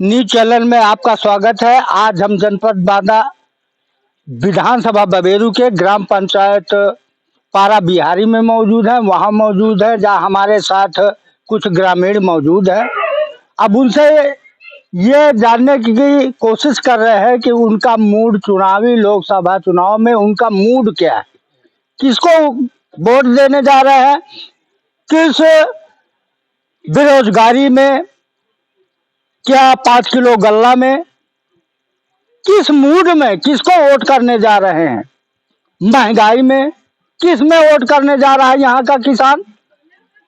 News channel में आपका स्वागत है। आज हम जनपद बांदा विधानसभा बबेरू के ग्राम पंचायत पारा बिहारी में मौजूद है। वहां मौजूद है जहां हमारे साथ कुछ ग्रामीण मौजूद है। अब उनसे ये जानने की कोशिश कर रहे हैं कि उनका मूड चुनावी लोकसभा चुनाव में उनका मूड क्या है, किसको वोट देने जा रहे हैं, किस बेरोजगारी में, क्या 5 किलो गल्ला में, किस मूड में किसको वोट करने जा रहे हैं, महंगाई में किस में वोट करने जा रहा है यहाँ का किसान,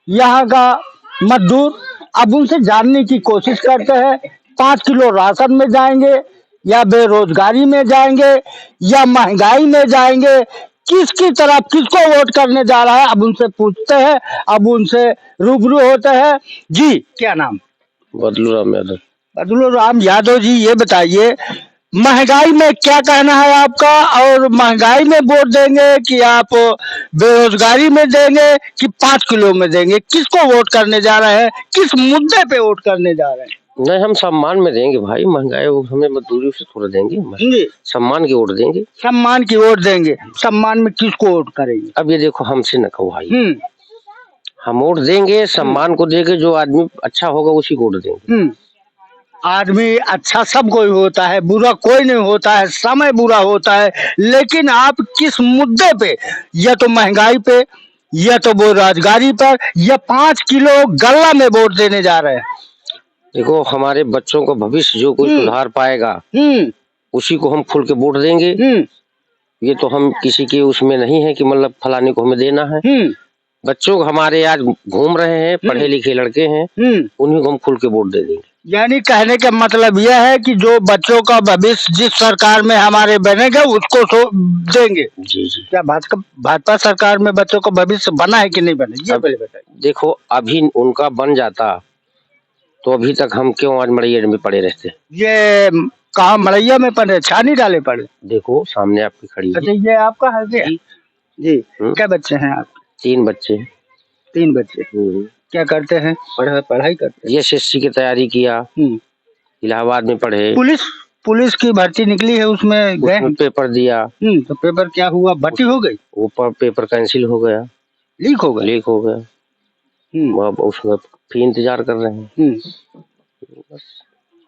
यहाँ का मजदूर। अब उनसे जानने की कोशिश करते हैं। 5 किलो राशन में जाएंगे या बेरोजगारी में जाएंगे या महंगाई में जाएंगे, किसकी तरफ किसको वोट करने जा रहा है। अब उनसे पूछते हैं, अब उनसे रूबरू होते हैं। जी क्या नाम? बदलू राम यादव। बदलू राम यादव जी, ये बताइए महंगाई में क्या कहना है आपका, और महंगाई में वोट देंगे कि आप बेरोजगारी में देंगे कि 5 किलो में देंगे, किसको वोट करने जा रहे हैं, किस मुद्दे पे वोट करने जा रहे हैं? नहीं, हम सम्मान में देंगे भाई, महंगाई हमें मजदूरी से थोड़ा देंगे, सम्मान की वोट देंगे। सम्मान की वोट देंगे। सम्मान में किसको वोट करेंगे? अब ये देखो, हमसे न कहो भाई, हम वोट देंगे सम्मान को देंगे, जो आदमी अच्छा होगा उसी को वोट देंगे। आदमी अच्छा सब कोई होता है, बुरा कोई नहीं होता है, समय बुरा होता है, लेकिन आप किस मुद्दे पे, या तो महंगाई पे या तो बेरोजगारी पर या 5 किलो गल्ला में वोट देने जा रहे हैं? देखो, हमारे बच्चों का भविष्य जो कोई सुधार पाएगा उसी को हम खुल के वोट देंगे। ये तो हम किसी के उसमें नहीं है कि मतलब फलाने को हमें देना है। बच्चों को हमारे आज घूम रहे हैं, पढ़े लिखे लड़के हैं, उन्हीं को हम खुल के वोट दे देंगे। यानी कहने का मतलब यह है कि जो बच्चों का भविष्य जिस सरकार में हमारे बनेगा उसको देंगे। जी जी। क्या भाजपा सरकार में बच्चों का भविष्य बना है कि नहीं बना, ये पहले बताइए। देखो, अभी उनका बन जाता तो अभी तक हम क्यों आज मड़ैया में पड़े रहते? ये कहाँ मड़ैया में पड़े, छानी डाले पड़े? देखो सामने आपकी खड़ी है। अच्छा, ये आपका है जी। क्या बच्चे हैं आपके? 3 बच्चे। 3 बच्चे। क्या करते हैं? पढ़ाई करते हैं। एसएससी की तैयारी किया, इलाहाबाद में पढ़े। पुलिस की भर्ती निकली है, उसमें गए, पेपर दिया। तो पेपर क्या हुआ, भर्ती हो गई? वो पेपर कैंसिल हो गया, लीक हो गया। अब उसका फी इंतजार कर रहे हैं।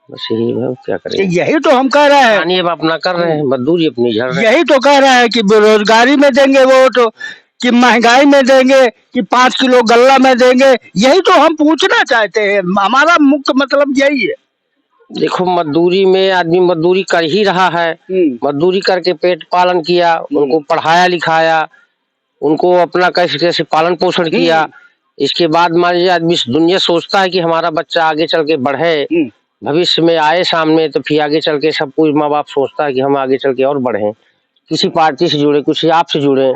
बस यही है, क्या करें। यही तो हम कह रहे हैं, अब अपना कर रहे हैं, मजदूरी अपनी झड़ रहे हैं। यही तो कह रहे हैं कि बेरोजगारी में देंगे वोट, कि महंगाई में देंगे, कि 5 किलो गल्ला में देंगे। यही तो हम पूछना चाहते हैं, हमारा मुख्य मतलब यही है। देखो, मजदूरी में आदमी मजदूरी कर ही रहा है, मजदूरी करके पेट पालन किया, उनको पढ़ाया लिखाया, उनको अपना कैसे कैसे पालन पोषण किया। इसके बाद मान लीजिए आदमी दुनिया सोचता है कि हमारा बच्चा आगे चल के बढ़े, भविष्य में आए सामने, तो फिर आगे चल के सब कुछ माँ बाप सोचता है कि हम आगे चल के और बढ़े, किसी पार्टी से जुड़े, किसी आपसे जुड़े,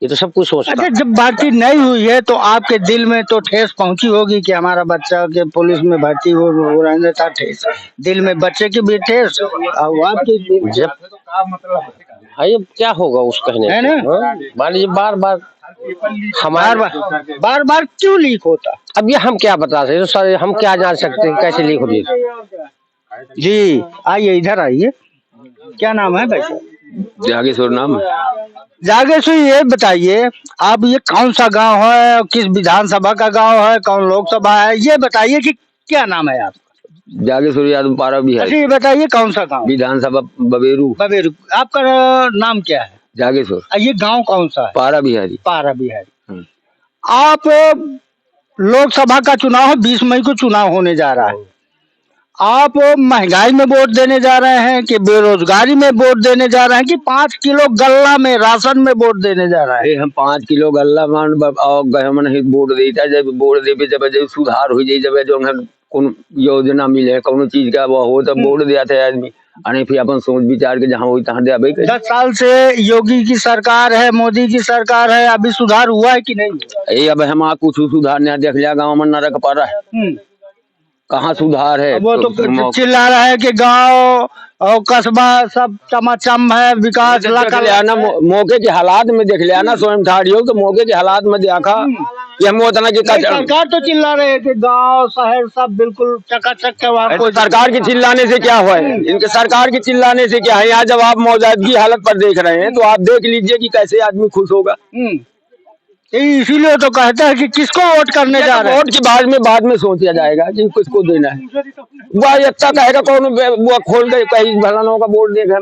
ये तो सब कुछ सोचता है। अच्छा, जब भर्ती नहीं हुई है तो आपके दिल में तो ठेस पहुंची होगी कि हमारा बच्चा के पुलिस में भर्ती हो रहने था, ठेस दिल में, बच्चे की भी ठेस और आपकी जब भाई अब क्या होगा उस कहने है ना। मान लीजिए बार बार क्यों लीक होता? अब ये हम क्या बता सकते, सर हम क्या जान सकते हैं कैसे लीक होती? जी आइए, इधर आइए। क्या नाम है भाई साहब? जागेश्वर नाम। जागेश्वर, ये बताइए आप, ये कौन सा गांव है, किस विधानसभा का गांव है, कौन लोकसभा है, ये बताइए कि क्या नाम है आपका? जागेश्वर यादव, पारा बिहारी। अच्छा, ये बताइए कौन सा गांव? विधानसभा बबेरू। बबेरू। आपका नाम क्या है? जागेश्वर। ये गांव कौन सा है? पारा बिहारी। पारा बिहारी। आप लोकसभा का चुनाव है, 20 मई को चुनाव होने जा रहा है। आप महंगाई में वोट देने जा रहे हैं कि बेरोजगारी में वोट देने जा रहे हैं कि 5 किलो गल्ला में राशन में वोट देने जा रहे हैं? हम 5 किलो गल्ला मान वोट देता, जब वोट देवे जब सुधार हो जाए, जब जो कौन योजना मिले कौन चीज का वो हो, तब वोट दिया था आदमी। अने फिर अपन सोच विचार के जहाँ हो तहाँ दे। 10 साल से योगी की सरकार है, मोदी की सरकार है, अभी सुधार हुआ है कि नहीं? अब हम कुछ सुधार नहीं देख लिया, गाँव में नरक पड़ रहा है। कहाँ सुधार है? वो तो चिल्ला रहा है कि गांव और कस्बा सब चमाचम है, विकास देख लिया ना, मौके के हालात में देख लिया ना, स्वयं ठाड़ी हो तो मौके के हालात में देखा कि हम उतना की सरकार तो चिल्ला रहे हैं कि गांव शहर सब बिल्कुल चकाचक है, वहाँ कोई सरकार के चिल्लाने से क्या हुआ है? इनके सरकार के चिल्लाने से क्या है? यहाँ जब आप मौजूदगी हालत पर देख रहे हैं तो आप देख लीजिए कि कैसे आदमी खुश होगा। इसीलिए तो कहता है कि किसको वोट करने जा रहे हैं। वोट के बाद में सोचा जाएगा कि किसको देना है। वह अच्छा कहेगा कौन वो खोल के कहीं भलानों का वोट देगा।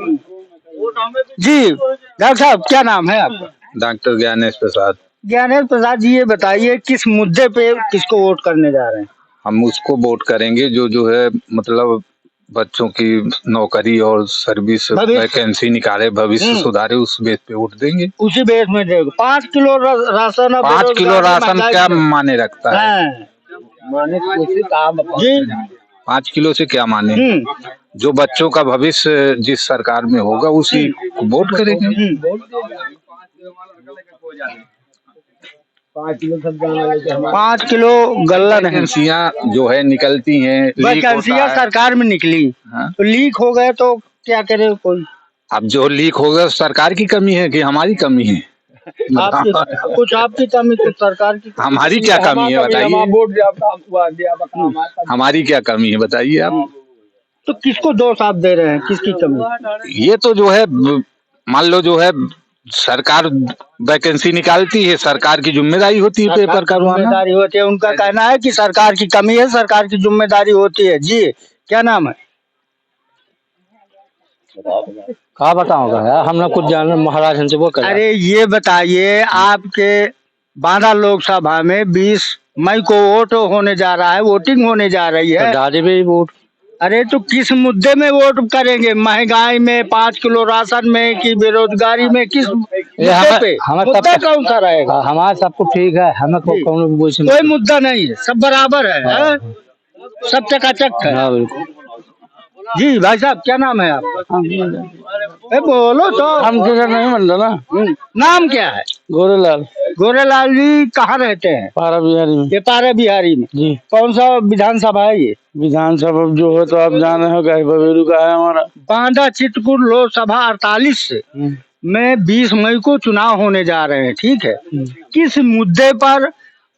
जी डॉक्टर साहब, क्या नाम है आपका? डॉक्टर ज्ञानेश प्रसाद। ज्ञानेश प्रसाद जी, ये बताइए किस मुद्दे पे किसको वोट करने जा रहे हैं? हम उसको वोट करेंगे जो है मतलब बच्चों की नौकरी और सर्विस वैकेंसी निकाले, भविष्य सुधारे, उस बेस पे वोट देंगे। उसी बेस में देंगे। 5 किलो राशन, 5 किलो राशन क्या माने रखता है? माने जी 5 किलो से क्या माने? जो बच्चों का भविष्य जिस सरकार में होगा उसी को वोट करेंगे। 5 किलो गल्ला नहीं। वैकेंसियाँ जो है निकलती हैं, वैकेंसियाँ सरकार में निकली। हाँ? तो लीक हो गए तो क्या करे कोई? अब जो लीक होगा सरकार की कमी है कि हमारी कमी है? कुछ आपकी कमी, कुछ सरकार की। हमारी क्या कमी है बताइए? हमारी क्या कमी है बताइए आप? तो किसको दोष आप दे रहे हैं, किसकी कमी? ये तो जो है मान लो जो है सरकार वैकेंसी निकालती है, सरकार की जिम्मेदारी होती है पेपर करवाना। जिम्मेदारी होती है, उनका कहना है कि सरकार की कमी है, सरकार की जिम्मेदारी होती है। जी क्या नाम है? कहा बताऊंगा यार, हम लोग कुछ जान महाराज हमसे वो कर। अरे ये बताइए, आपके बांदा लोकसभा में 20 मई को वोट होने जा रहा है, वोटिंग होने जा रही है। दादी भी वोट। अरे तो किस मुद्दे में वोट करेंगे? महंगाई में, 5 किलो राशन में, कि बेरोजगारी में? किस मुद्दे पे? मुद्दा कौन सा रहेगा? हमारा सब कुछ ठीक है, हमें कोई मुद्दा नहीं है, सब बराबर है, सब चकाचक है। हाँ बिल्कुल। जी भाई साहब, क्या नाम है आपका? बोलो तो। हम किधर नहीं मान रहा ना। नाम क्या है? गोरेलाल। गोरेलाल जी कहाँ रहते हैं? पारा बिहारी में। ये पारा बिहारी में जी। कौन सा विधानसभा है ये? विधानसभा जो है तो आप जान रहे हो, बबेरू का है हमारा। बांदा चित्रकूट लोकसभा 48 में 20 मई को चुनाव होने जा रहे हैं, ठीक है? किस मुद्दे पर?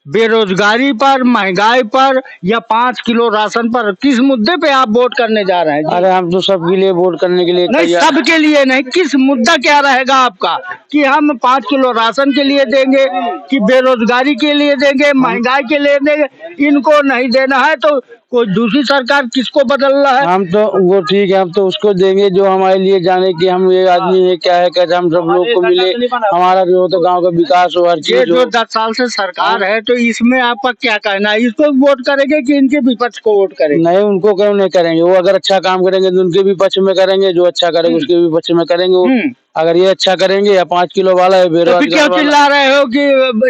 बेरोजगारी पर, महंगाई पर, या 5 किलो राशन पर? किस मुद्दे पे आप वोट करने जा रहे हैं? अरे हम तो सबके लिए वोट करने के लिए नहीं, सबके लिए नहीं, किस मुद्दा क्या रहेगा आपका कि हम 5 किलो राशन के लिए देंगे, कि बेरोजगारी के लिए देंगे, महंगाई के लिए देंगे? इनको नहीं देना है तो कोई दूसरी सरकार किसको बदलना है? हम तो वो ठीक है, हम तो उसको देंगे जो हमारे लिए जाने कि हम ये आदमी है क्या है, कैसे हम सब लोग को मिले, हमारा भी हो तो गांव का विकास हो, हर चीज। जो 10 साल से सरकार है तो इसमें आपका क्या कहना है? इसको वोट करेंगे कि इनके विपक्ष को वोट करेंगे? नहीं, उनको क्यों नहीं करेंगे? वो अगर अच्छा काम करेंगे तो उनके भी पक्ष में करेंगे, जो अच्छा करेंगे उसके भी पक्ष में करेंगे। अगर ये अच्छा करेंगे या 5 किलो वाला है बेरोजगार, तो क्यों चिल्ला रहे हो कि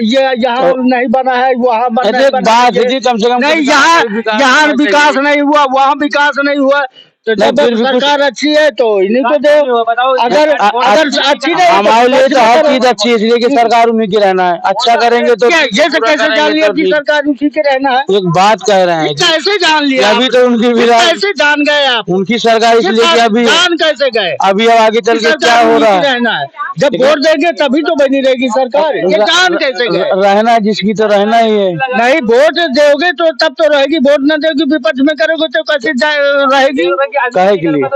ये यहाँ नहीं बना है, वहाँ बना है? कम से कम नहीं, यहाँ विकास नहीं हुआ, वहाँ विकास नहीं हुआ, तो जब सरकार अच्छी है तो इन्हीं को दो। अगर अच्छी नहीं हमारे लिए तो हर चीज अच्छी है, इसलिए कि सरकार उन्हीं की रहना है। अच्छा करेंगे तो ये कैसे जान लिया कि सरकार उसी के रहना है? एक बात कह रहे हैं, कैसे जान लिया? अभी तो उनकी कैसे जान गए आप? उनकी सरकार इसलिए कि अभी जान कैसे गए? अभी आगे चल के क्या हो रहा है? रहना है, जब वोट देंगे तभी तो बनी रहेगी सरकार। ये जान कैसे गए? रहना है जिसकी तो रहना ही है। नहीं, वोट दोगे तो तब तो रहेगी, वोट न दोगे विपक्ष में करोगे तो कैसे रहेगी? काहे के लिए?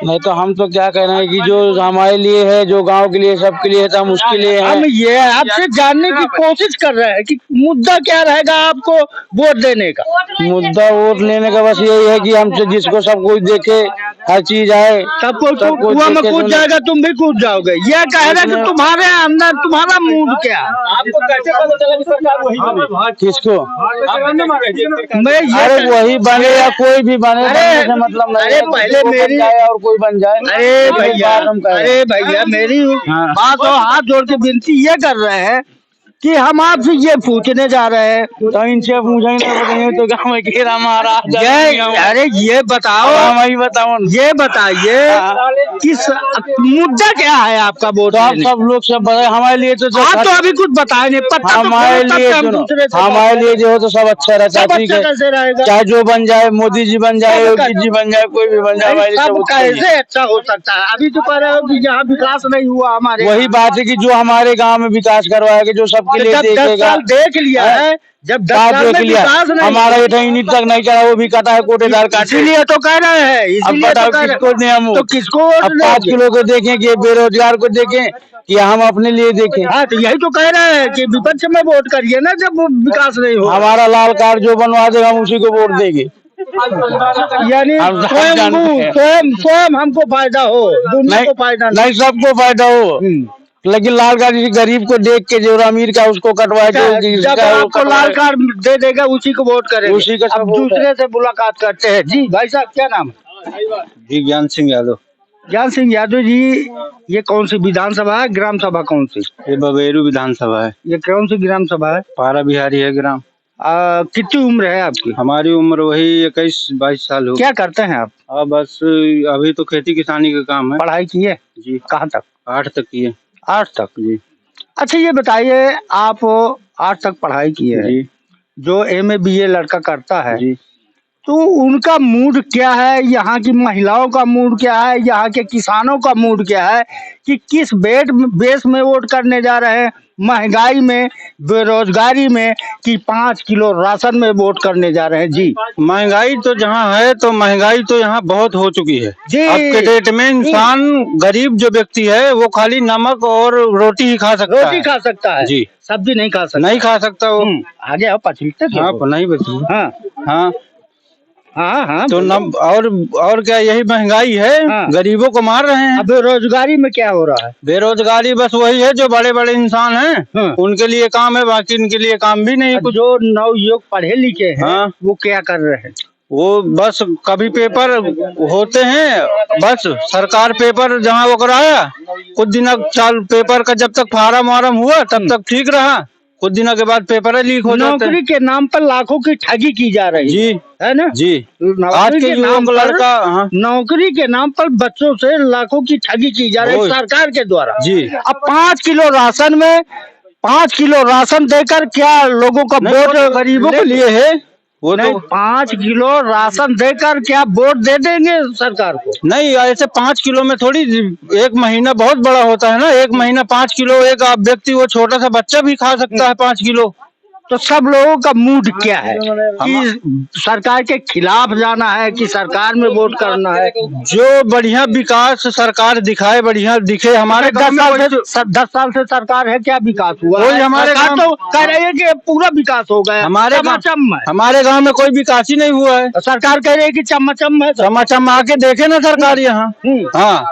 नहीं तो हम तो क्या कह रहे हैं कि जो हमारे लिए है, जो गांव के लिए, सबके लिए है, तो हम उसके लिए हैं। हम ये आपसे जानने की कोशिश कर रहे हैं कि मुद्दा क्या रहेगा आपको वोट देने का? मुद्दा वोट लेने का बस यही है कि हमसे जिसको सब कुछ देखे, हर चीज आए, सब कोई कुआं में कूद जाएगा, तुम भी कूद जाओगे। ये कह रहे कि तुम्हारे अंदर तुम्हारा मूड क्या? आपको कैसे पता चला कि सरकार वही बने? किसको? मैं अरे वही बने या कोई भी बने, मतलब नहीं। अरे पहले मेरी और कोई बन जाए। अरे भैया मेरी बात और हाथ जोड़ के विनती ये कर रहे हैं कि हम आपसे ये पूछने जा रहे हैं, तो इनसे पूछेंगे बताइए तो क्या मैं कह रहा महाराज अरे ये बताओ, वही बताओ ये बताइए किस मुद्दा क्या है आपका वोट तो आप लेने? सब लोग सब बताए हमारे लिए तो आप तो अभी कुछ बताए नहीं, पता तो हमारे करो, तब लिए तो हम सुनो, पूछ रहे थे। हमारे लिए जो हो तो सब अच्छा रहता है, सब ठीक अच्छा है, कैसे रहेगा? चाहे जो बन जाए, मोदी जी बन जाए, सब योगी जी बन जाए, कोई भी बन जाए, हमारे लिए सब सब अच्छा ही है। कैसे अच्छा हो सकता है? अभी तो कह रहे हो कि यहाँ विकास नहीं हुआ हमारे। वही बात है कि जो हमारे गांव में विकास करवाएगा, जो सबके लिए जब 10 देखेगा, साल देख लिया है, जब 10 क्या साल देख में लिया, विकास नहीं, हमारा ये यूनिट तक नहीं चला, वो भी कटा है, कोटेदार काटे। इसीलिए तो कह रहे हैं, अब इसीलिए बताओ तो कह किसको रहे दें हम? हैं। तो किसको वोट अब 5 देंगे? किलो को देखें कि बेरोजगार को देखें कि हम अपने लिए देखें? हाँ, तो यही तो कह रहे हैं कि विपक्ष में वोट करिए ना, जब वो विकास नहीं हो। हमारा लाल कार्ड जो बनवा देगा हम उसी को वोट देंगे। यानी हम स्वयं स्वयं हमको फायदा हो, दुनिया को फायदा नहीं, सबको फायदा हो, लेकिन लाल कार्ड किसी गरीब को देख के जो अमीर का उसको कटवाए, जो जब जिसका वो आपको लाल कार्ड दे देगा उसी को वोट करेंगे। उसी का सब अब वोट है। दूसरे से मुलाकात करते हैं। जी भाई साहब, क्या नाम है? जी ज्ञान सिंह यादव। ज्ञान सिंह यादव जी, ये कौन सी विधानसभा है, ग्राम सभा कौन सी? ये बबेरू विधानसभा है। ये कौन सी ग्राम सभा है? पारा बिहारी है ग्राम। कितनी उम्र है आपकी? हमारी उम्र वही 21-22 साल हो। क्या करते हैं आप? बस अभी तो खेती किसानी का काम है। पढ़ाई की है जी। कहाँ तक? 8 तक की है। 8 तक। जी। अच्छा ये बताइए, आप 8 तक पढ़ाई किए हैं, जी। जो MA BA लड़का करता है, जी। तो उनका मूड क्या है? यहाँ की महिलाओं का मूड क्या है? यहाँ के किसानों का मूड क्या है कि किस बेस में वोट करने जा रहे हैं? महंगाई में, बेरोजगारी में, कि 5 किलो राशन में वोट करने जा रहे हैं? जी। महंगाई तो जहाँ है तो महंगाई तो यहाँ बहुत हो चुकी है जी। अब के डेट में इंसान गरीब जो व्यक्ति है वो खाली नमक और रोटी ही खा सकता रोटी है। खा सकता है जी। सब्जी नहीं खा सकता। नहीं खा सकता वो। आगे आओ, पछिलते क्यों हाँ हो? नहीं बची। हाँ हाँ हाँ हाँ, तो और क्या, यही महंगाई है। हाँ। गरीबों को मार रहे हैं। अब बेरोजगारी में क्या हो रहा है? बेरोजगारी बस वही है, जो बड़े बड़े इंसान हैं हाँ। उनके लिए काम है, बाकी इनके लिए काम भी नहीं कुछ। जो नवयुवक पढ़े लिखे हैं, हाँ। वो क्या कर रहे हैं? वो बस कभी पेपर होते हैं, बस सरकार पेपर जहाँ वो कराया, कुछ दिन चाल पेपर का जब तक फार्म वार्म हुआ तब तक ठीक रहा, कुछ दिनों के बाद पेपर लीक हो जाते हैं। नौकरी के नाम पर लाखों की ठगी की जा रही जी। है ना? जी। नौकरी आज के नाम युवक पर- लड़का। हाँ। नौकरी के नाम पर बच्चों से लाखों की ठगी की जा रही है ओए। सरकार के द्वारा। जी। अब 5 किलो राशन में 5 किलो राशन देकर क्या लोगों का वोट गरीबों के लिए है वो नहीं, तो 5 किलो राशन देकर क्या वोट दे देंगे सरकार को? नहीं, ऐसे 5 किलो में थोड़ी, एक महीना बहुत बड़ा होता है ना, एक महीना 5 किलो एक व्यक्ति, वो छोटा सा बच्चा भी खा सकता है 5 किलो। तो सब लोगों का मूड क्या है कि सरकार के खिलाफ जाना है कि सरकार में वोट करना है? जो बढ़िया विकास सरकार दिखाए, बढ़िया दिखे हमारे गाँव में। 10 साल से सरकार है, क्या विकास हुआ कोई है? हमारे सरकार गाँव- तो कह रही है कि पूरा विकास हो गया हमारे गांव में कोई विकास ही नहीं हुआ है। सरकार कह रही है कि चमचम है। चमाचम आके देखे ना सरकार यहाँ। हाँ,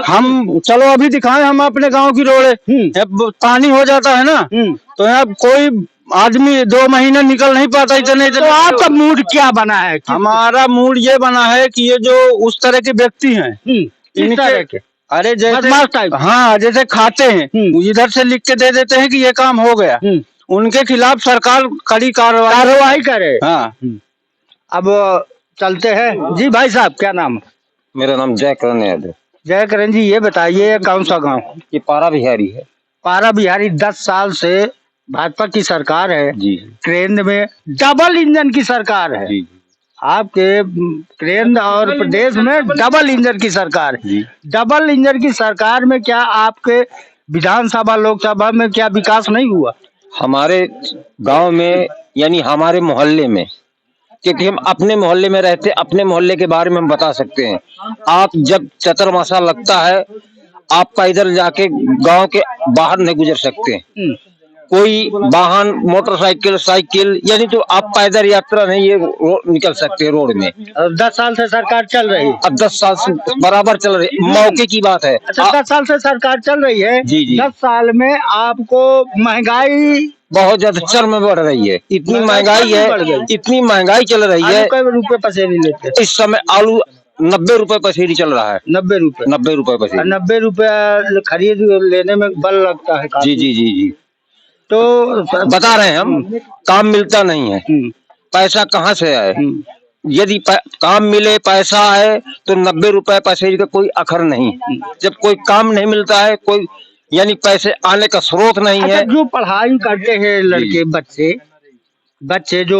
हम चलो अभी दिखाएं हम अपने गांव की रोडें। जब पानी हो जाता है ना तो यहाँ कोई आदमी 2 महीने निकल नहीं पाता, इतने। तो आपका मूड क्या बना है? हमारा मूड ये बना है कि ये जो उस तरह के व्यक्ति हैं, किस तरह के? अरे बदमाश जैसे टाइप। हाँ, जैसे खाते हैं इधर से लिख के दे देते हैं कि ये काम हो गया, उनके खिलाफ सरकार कड़ी कार्रवाई करे। हाँ। अब चलते हैं। जी भाई साहब, क्या नाम है? मेरा नाम जयकरण यादव। जयकरण जी, ये बताइए कौन सा गांव? ये पारा बिहारी है। पारा बिहारी। 10 साल से भाजपा की सरकार है जी। केंद्र में डबल इंजन की सरकार है। जी। आपके केंद्र और प्रदेश में डबल इंजन की सरकार है। जी। डबल इंजन की सरकार में क्या आपके विधानसभा लोकसभा में क्या विकास नहीं हुआ? हमारे गांव में यानी हमारे मोहल्ले में, क्योंकि हम अपने मोहल्ले में रहते, अपने मोहल्ले के बारे में हम बता सकते हैं। आप जब चतुर्मासा लगता है, आपका इधर जाके गांव के बाहर नहीं गुजर सकते। कोई वाहन, मोटरसाइकिल, साइकिल, यानी तो आप पैदल यात्रा नहीं ये निकल सकते रोड में। 10 साल से सरकार चल रही है। अब 10 साल से बराबर चल रही, मौके की बात है। अच्छा, 10 साल से सरकार चल रही है। जी जी। 10 साल में आपको महंगाई बहुत ज्यादा चरम में बढ़ रही है। इतनी महंगाई है, इतनी महंगाई चल रही है। कई रुपए पसेरी लेते हैं? इस समय आलू 90 रुपए पसेरी चल रहा है। 90 रुपए? 90 रुपए पसेरी। 90 रुपए खरीद लेने में बल लगता है काफी। जी जी जी जी। तो बता रहे हैं हम, काम मिलता नहीं है, पैसा कहाँ से आए? यदि काम मिले, पैसा आए तो 90 रुपए पैसे का कोई अखर नहीं। जब कोई काम नहीं मिलता है, कोई यानी पैसे आने का स्रोत नहीं अच्छा, है। जो पढ़ाई करते हैं लड़के बच्चे जो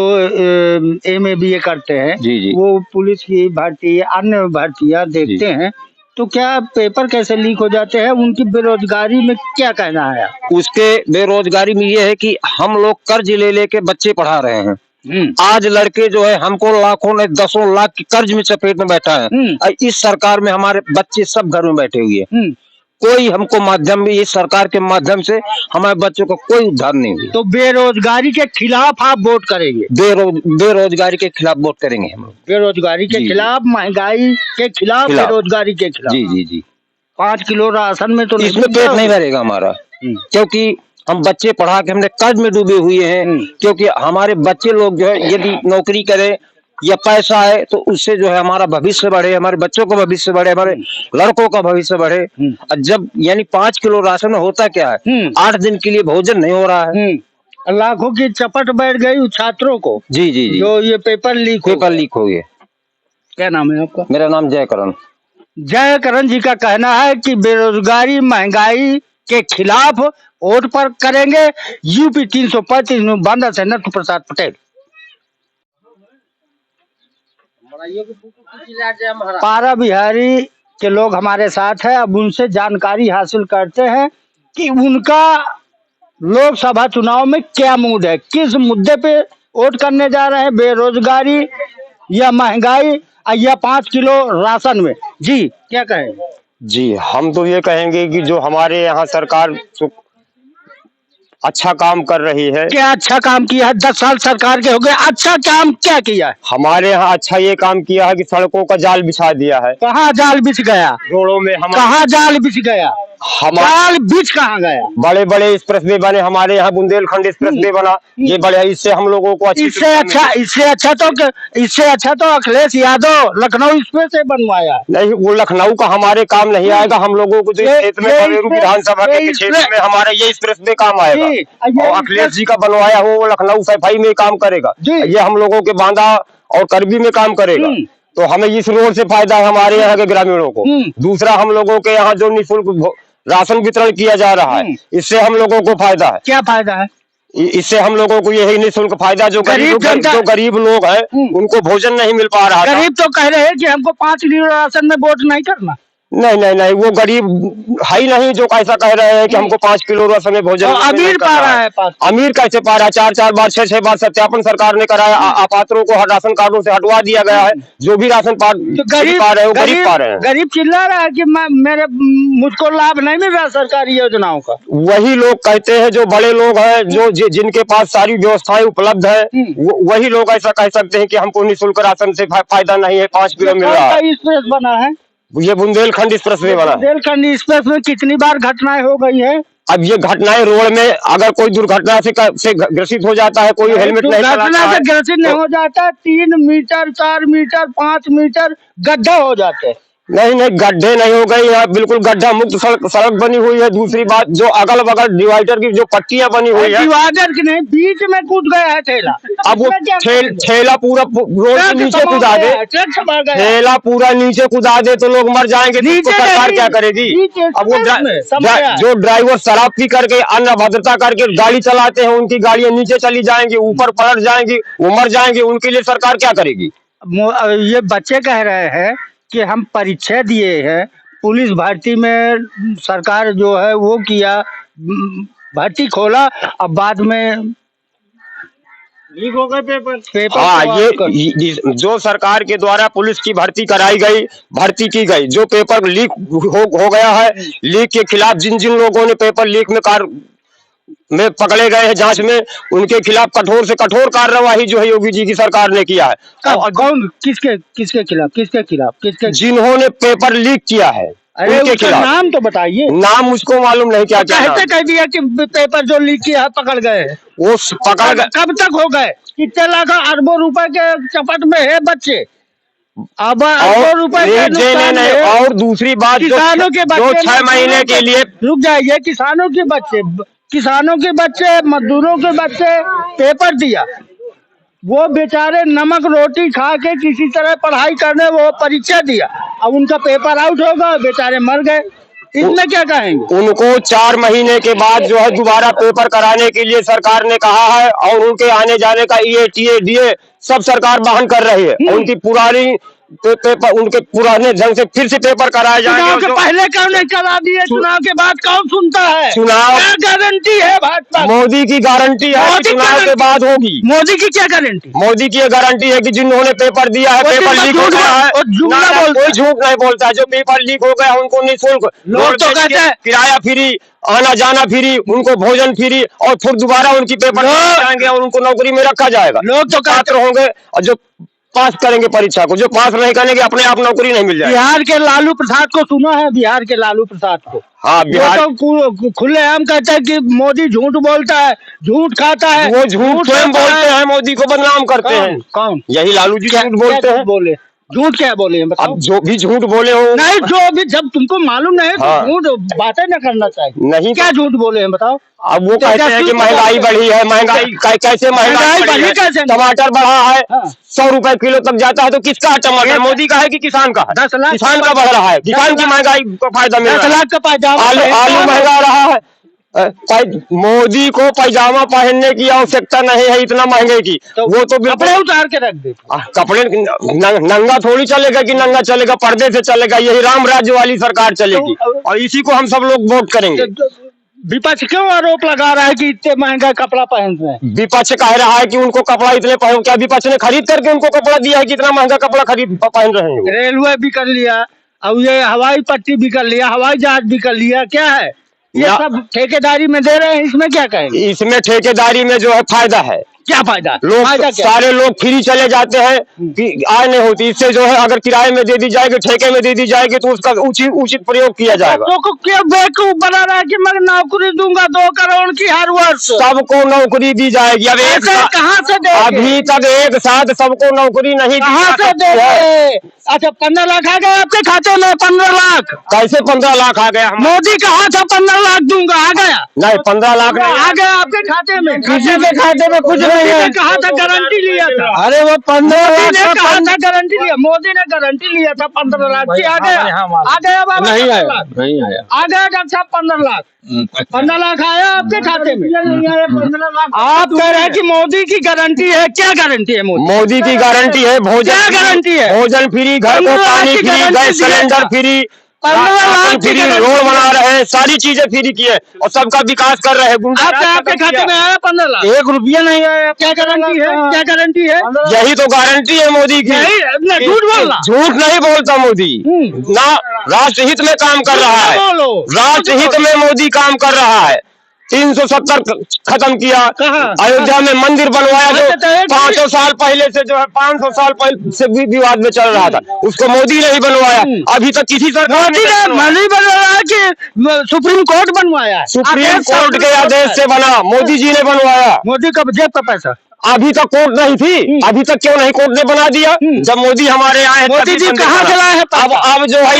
MA BA करते हैं, जी जी, वो पुलिस की भर्ती अन्य भर्तियां देखते हैं, तो क्या पेपर कैसे लीक हो जाते हैं? उनकी बेरोजगारी में क्या कहना है? उसके बेरोजगारी में ये है कि हम लोग कर्ज ले लेके बच्चे पढ़ा रहे हैं। आज लड़के जो है हमको लाखों नहीं 10 लाख की कर्ज में चपेट में बैठा है। और इस सरकार में हमारे बच्चे सब घर में बैठे हुए हैं। कोई हमको माध्यम भी, इस सरकार के माध्यम से हमारे बच्चों को कोई उद्धार नहीं हुआ। तो बेरोजगारी के खिलाफ आप वोट करेंगे? बेरोजगारी के खिलाफ वोट करेंगे हम लोग। बेरोजगारी के खिलाफ, महंगाई के खिलाफ, बेरोजगारी के खिलाफ। जी जी जी। 5 किलो राशन में तो इसमें पेट नहीं भरेगा हमारा, क्योंकि हम बच्चे पढ़ा के हमने कर्ज में डूबे हुए हैं। क्योंकि हमारे बच्चे लोग जो है यदि नौकरी करे या पैसा है तो उससे जो है हमारा भविष्य बढ़े, हमारे बच्चों का भविष्य बढ़े, हमारे लड़कों का भविष्य बढ़े। और जब यानी 5 किलो राशन में होता क्या है, 8 दिन के लिए भोजन नहीं हो रहा है। लाखों की चपट बैठ गई छात्रों को। जी जी जी, जो ये पेपर लीक हो गए। क्या नाम है आपका? मेरा नाम जयकरण। जयकरण जी का कहना है कि बेरोजगारी महंगाई के खिलाफ वोट पर करेंगे। UP 335 में बांदा से नटू प्रसाद पटेल। पारा बिहारी के लोग हमारे साथ हैं, अब उनसे जानकारी हासिल करते हैं कि उनका लोकसभा चुनाव में क्या मूड है, किस मुद्दे पे वोट करने जा रहे हैं, बेरोजगारी या महंगाई या 5 किलो राशन में। जी क्या कहें? जी, हम तो ये कहेंगे कि जो हमारे यहाँ सरकार अच्छा काम कर रही है। क्या अच्छा काम किया है? 10 साल सरकार के हो गए, अच्छा काम क्या किया है? हमारे यहाँ अच्छा ये काम किया है कि सड़कों का जाल बिछा दिया है। कहाँ जाल बिछ गया? रोडों में हम कहाँ जाल बिछ गया? जाल बिछ कहाँ गया? बड़े बड़े एक्सप्रेस वे बने हमारे यहाँ, बुंदेलखंड एक्सप्रेस वे बना, ये बड़े, इससे हम लोगों को इससे अच्छा तो अखिलेश यादव लखनऊ एक्सप्रेस वे बनवाया। नहीं, वो लखनऊ का हमारे काम नहीं आएगा। हम लोगों को क्षेत्र में बरेरू विधानसभा के क्षेत्र में हमारे ये एक्सप्रेस वे काम आएगा। और अखिलेश जी का बनवाया हो वो लखनऊ सफाई में काम करेगा, ये हम लोगों के बांदा और करबी में काम करेगा। तो हमें इस रोड से फायदा है हमारे यहाँ के ग्रामीणों को। दूसरा, हम लोगों के यहाँ जो निःशुल्क राशन वितरण किया जा रहा है, इससे हम लोगों को फायदा है। क्या फायदा है? इससे हम लोगों को यही निःशुल्क फायदा, जो गरीब लोग हैं उनको भोजन नहीं मिल पा रहा। गरीब तो कह रहे हैं कि हमको 5 किलो राशन में वोट नहीं करना। नहीं नहीं नहीं, वो गरीब है ही नहीं जो ऐसा कह रहे हैं कि हमको 5 किलो राशन में भोजन। अमीर पा रहा है। अमीर कैसे पा रहा है? 4 बार 6 बार सत्यापन सरकार ने कराया। अपात्रों को राशन कार्डों से हटवा दिया गया है। जो भी राशन पा रहे हैं गरीब पा रहे हैं। गरीब चिल्ला रहा है कि मुझको लाभ नहीं मिल रहा सरकारी योजनाओं का। वही लोग कहते हैं, जो बड़े लोग हैं, जो जिनके पास सारी व्यवस्थाएं उपलब्ध है, वही लोग ऐसा कह सकते हैं कि हमको निःशुल्क राशन से फायदा नहीं है, 5 किलो मिल रहा है। एक्सप्रेस बना है, ये बुंदेलखंड एक्सप्रेस वे बना। बुंदेलखंड एक्सप्रेस में कितनी बार घटनाएं हो गई है? अब ये घटनाएं रोड में, अगर कोई दुर्घटना से ग्रसित हो जाता है, कोई हेलमेट नहीं चलाता है, घटना से ग्रसित नहीं हो जाता, 3 मीटर 4 मीटर 5 मीटर गड्ढा हो जाते। नहीं नहीं, गड्ढे नहीं हो गए यहाँ, बिल्कुल गड्ढा मुक्त सड़क बनी हुई है। दूसरी बात, जो अगल बगल डिवाइडर की जो पट्टियां बनी हुई है, डिवाइडर की नहीं, बीच में कूद गया है ठेला। अब वो ठेला पूरा रोड के नीचे कूदा दे, ठेला पूरा नीचे कूदा दे तो लोग मर जाएंगे। तो सरकार क्या करेगी? अब वो जो ड्राइवर शराब पी करके, अन्न अभद्रता करके गाड़ी चलाते हैं, उनकी गाड़ियां नीचे चली जाएंगी, ऊपर पलट जाएंगी, वो मर जाएंगे। उनके लिए सरकार क्या करेगी? ये बच्चे कह रहे हैं कि हम परीक्षा दिए हैं, पुलिस भर्ती में सरकार जो है वो किया, भर्ती खोला, अब बाद में लीक हो गए पेपर। हाँ, ये जो सरकार के द्वारा पुलिस की भर्ती कराई गई, भर्ती की गई, जो पेपर लीक हो गया है, लीक के खिलाफ जिन लोगों ने पेपर लीक में पकड़े गए हैं जांच में, उनके खिलाफ कठोर से कठोर कार्रवाई जो है योगी जी की सरकार ने किया है। कौन? किसके खिलाफ? जिन्होंने पेपर लीक किया है उनके खिलाफ। नाम तो बताइए। नाम मुझको मालूम नहीं। क्या कह दिया कि पेपर जो लीक किया है पकड़ गए हैं। वो पकड़ गए। कब तक हो गए? कितने लाख अरबों रुपए के चपट में है बच्चे। अब अरबों रुपए नहीं। और दूसरी बात, किसानों के बच्चे, 6 महीने के लिए रुक जाइए, किसानों के बच्चे किसानों के बच्चे, मजदूरों के बच्चे पेपर दिया, वो बेचारे नमक रोटी खा के किसी तरह पढ़ाई करने वो परीक्षा दिया, अब उनका पेपर आउट होगा, बेचारे मर गए। इसमें क्या कहेंगे? उनको 4 महीने के बाद जो है दोबारा पेपर कराने के लिए सरकार ने कहा है, और उनके आने जाने का EATA DA सब सरकार बहन कर रही है। उनकी पुरानी पेपर उनके पुराने ढंग से फिर से पेपर कराए चुनाव जाएंगे। के पहले क्यों नहीं करा दिए? चुनाव के बाद कौन सुनता है? चुनाव क्या गारंटी है भाजपा? मोदी की गारंटी है कि चुनाव के बाद होगी। मोदी की क्या गारंटी? मोदी की ये गारंटी है कि जिन्होंने पेपर दिया है, पेपर लीक हो गया है, कोई झूठ नहीं बोलता है। जो पेपर लीक हो गया उनको निःशुल्क लोग तो कहते हैं किराया फ्री, आना जाना फ्री, उनको भोजन फ्री, और फिर दोबारा उनकी पेपर जाएंगे और उनको नौकरी में रखा जाएगा। लोग तो छात्र होंगे और जो पास करेंगे परीक्षा को, जो पास नहीं करेंगे अपने आप नौकरी नहीं मिल जाएगी। बिहार के लालू प्रसाद को सुना है? बिहार के लालू प्रसाद को, हाँ, बिहार तो खुलेआम कहते हैं कि मोदी झूठ बोलता है, झूठ खाता है। वो झूठ स्वयं बोलते हैं, मोदी को बदनाम करते हैं। कौन? यही लालू जी झूठ बोलते हैं। बोले झूठ क्या बोले हैं बताओ? अब जो भी झूठ बोले हो नहीं, जो भी जब तुमको मालूम नहीं तो हाँ। झूठ बातें न करना चाहिए। नहीं, क्या झूठ बोले हैं बताओ? अब वो कहते हैं कि महंगाई बढ़ी है, महंगाई कैसे महंगाई बढ़ी है? कैसे? टमाटर बढ़ा है, हाँ। 100 रुपए किलो तक जाता है, तो किसका है टमाटर? मोदी का है कि किसान का है? 10 लाख किसान का बढ़ रहा है, किसान की महंगाई को फायदा मिल 10 रहा है। लाख का पायजामा आलू महंगा रहा है। मोदी को पैजामा पहनने की आवश्यकता नहीं है इतना महंगे की, वो तो कपड़े उतार के रख दे। कपड़े नंगा थोड़ी चलेगा कि नंगा चलेगा, पर्दे से चलेगा। यही राम राज्य वाली सरकार चलेगी, और इसी को हम सब लोग वोट करेंगे। विपक्ष क्यों आरोप लगा रहा है कि इतने महंगा कपड़ा पहन रहे हैं? विपक्ष कह रहा है कि उनको कपड़ा इतने पहन, क्या विपक्ष ने खरीद करके उनको कपड़ा दिया है कि इतना महंगा कपड़ा खरीद पहन रहे हैं? रेलवे भी कर लिया, अब ये हवाई पट्टी भी कर लिया, हवाई जहाज भी कर लिया, क्या है ये सब ठेकेदारी में दे रहे हैं। इसमें क्या कहेंगे? इसमें ठेकेदारी में जो है फायदा है। क्या फायदा? लोग फायदा क्या? सारे लोग फ्री चले जाते हैं कि आय नहीं होती। इससे जो है अगर किराए में दे दी जाएगी, ठेके में दे दी जाएगी, तो उसका उचित प्रयोग किया जाएगा। बच्चों को क्या बेवकूफ बना रहा है कि मैं नौकरी दूंगा 2 करोड़ की हर वर्ष? सबको नौकरी दी जाएगी। अब कहाँ से देंगे? अभी तक एक साथ सबको नौकरी नहीं दी कहाँ जा से सकती है। देंगे? अच्छा 15 लाख आ गए आपके खाते में? 15 लाख कैसे 15 लाख आ गया? मोदी कहा था 15 लाख दूंगा, आ गया? नहीं, 15 लाख आ गया आपके खाते में? किसी के खाते में कुछ नहीं है। कहा था गारंटी लिया था। अरे वो 15 मोदी ने लाख कहा था गारंटी लिया, मोदी ने गारंटी लिया था 15 लाख की। आ गया? आ गया बाबा? नहीं आया, 15 लाख? नहीं आया। आ गया डॉक्टर साहब 15 लाख? 15 लाख आया आपके खाते में? 15 लाख आप कह रहे हैं कि मोदी की गारंटी है। क्या गारंटी है मोदी की गारंटी है? भोजन क्या गारंटी है? भोजन फ्री, घर को पानी free, gas cylinder free, 15 lakh free, road बना रहे हैं, सारी चीजें फ्री की है, और सबका विकास कर रहे हैं। आपके खाते में आया 15 लाख? 1 रुपया नहीं आया। क्या गारंटी है? क्या गारंटी है? यही तो गारंटी है मोदी की। नहीं, झूठ बोलना। झूठ नहीं बोलता मोदी, ना राष्ट्रहित में काम कर रहा है। बोलो। राष्ट्रहित में मोदी काम कर रहा है। 370 खत्म किया, अयोध्या में मंदिर बनवाया जो 500 साल पहले से जो है 500 साल पहले से भी विवाद में चल रहा था, उसको मोदी ने ही बनवाया। अभी तक किसी सरकार नहीं बनवाया कि सुप्रीम कोर्ट बनवाया? सुप्रीम कोर्ट के आदेश से बना, मोदी जी ने बनवाया। मोदी का जेब का पैसा? अभी तक कोर्ट नहीं थी, अभी तक क्यों नहीं कोर्ट ने बना दिया? जब मोदी हमारे यहाँ है, मोदी जी कहाँ से लाए हैं? अब जो है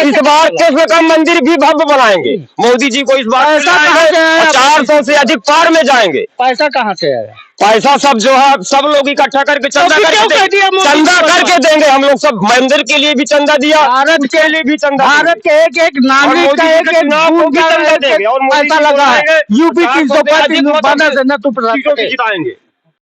इस बार कृष्ण का मंदिर भी भव्य बनाएंगे। मोदी जी को इस बार 400 से अधिक पार में जाएंगे। पैसा कहाँ से आया? पैसा सब जो है सब लोग इकट्ठा करके चंदा करके देंगे। हम लोग सब मंदिर के लिए भी चंदा दिया, भारत के लिए भी चंदा, भारत के एक नागरिक का एक नाम चंदा देंगे, और पैसा लगा है। यूपी 335 जिताएंगे।